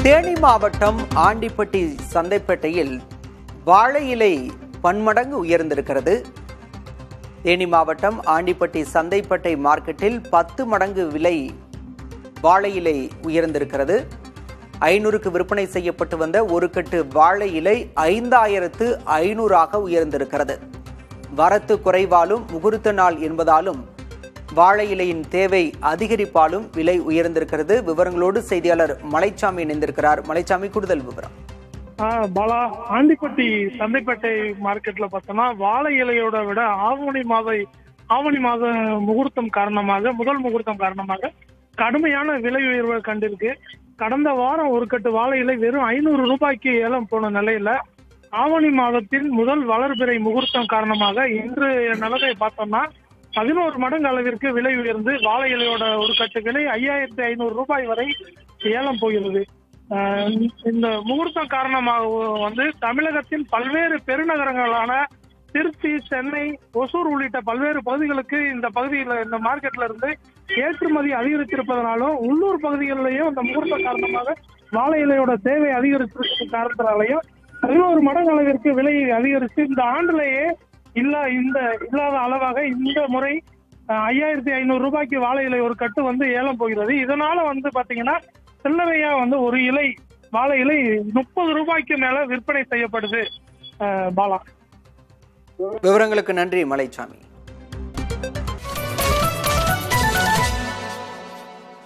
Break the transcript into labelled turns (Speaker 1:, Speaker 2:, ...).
Speaker 1: தேனி மாவட்டம் ஆண்டிப்பட்டி சந்தைப்பேட்டையில் வாழை இலை பன்மடங்கு உயர்ந்திருக்கிறது. தேனி மாவட்டம் ஆண்டிப்பட்டி சந்தைப்பேட்டை மார்க்கெட்டில் 10 மடங்கு விலை வாழை இலை உயர்ந்திருக்கிறது. 500க்கு விற்பனை செய்யப்பட்டு வந்த ஒரு கட்டு வாழை இலை 5500 உயர்ந்திருக்கிறது. வரத்து குறைவாலும் முகூர்த்த நாள் என்பதாலும் வாழை இலையின் தேவை அதிகரிப்பாலும் விலை உயர்ந்திருக்கிறது. விவரங்களோடு செய்தியாளர் மலைச்சாமி இணைந்திருக்கிறார். மலைச்சாமி, கூடுதல் விவரம்.
Speaker 2: பாலா, ஆண்டிப்பட்டி சந்தைப்பேட்டை மார்க்கெட்ல பார்த்தோம்னா வாழை இலையோட விட ஆவணி மாத முகூர்த்தம் காரணமாக, முதல் முகூர்த்தம் காரணமாக கடுமையான விலை உயர்வை கண்டிருக்கு. கடந்த வாரம் ஒரு கட்டு வாழை இலை வெறும் 500 ரூபாய்க்கு ஏலம் போன நிலையில ஆவணி மாதத்தின் முதல் வளர்பிறை முகூர்த்தம் காரணமாக இன்று நிலத்தை பார்த்தோம்னா 11 மடங்கு அளவிற்கு விலை உயர்ந்து வாழை இலையோட ஒரு கட்டு விலை 5500 ரூபாய் வரை ஏலம் போகிறது. இந்த முகூர்த்தம் காரணமாக தமிழகத்தின் பல்வேறு பெருநகரங்களான திருச்சி, சென்னை, ஒசூர் உள்ளிட்ட பல்வேறு பகுதிகளுக்கு இந்த மார்க்கெட்ல இருந்து ஏற்றுமதி அதிகரித்திருப்பதனாலும், உள்ளூர் பகுதிகளிலேயும் இந்த முகூர்த்தம் காரணமாக வாழை இலையோட தேவை அதிகரித்திருக்க காரணத்தினாலையும் 11 மடங்கு அளவிற்கு விலையை அதிகரித்து இந்த ஆண்டிலேயே இல்லாத அளவாக இந்த முறை 5500 ரூபாய்க்கு வாழை இலை ஒரு கட்டு ஏலம் போகிறது. இதனால பாத்தீங்கன்னா சில்லறையா ஒரு இலை வாழை இலை 30 ரூபாய்க்கு மேல விற்பனை செய்யப்படுது. பாலா,
Speaker 1: விவரங்களுக்கு நன்றி மலைச்சாமி.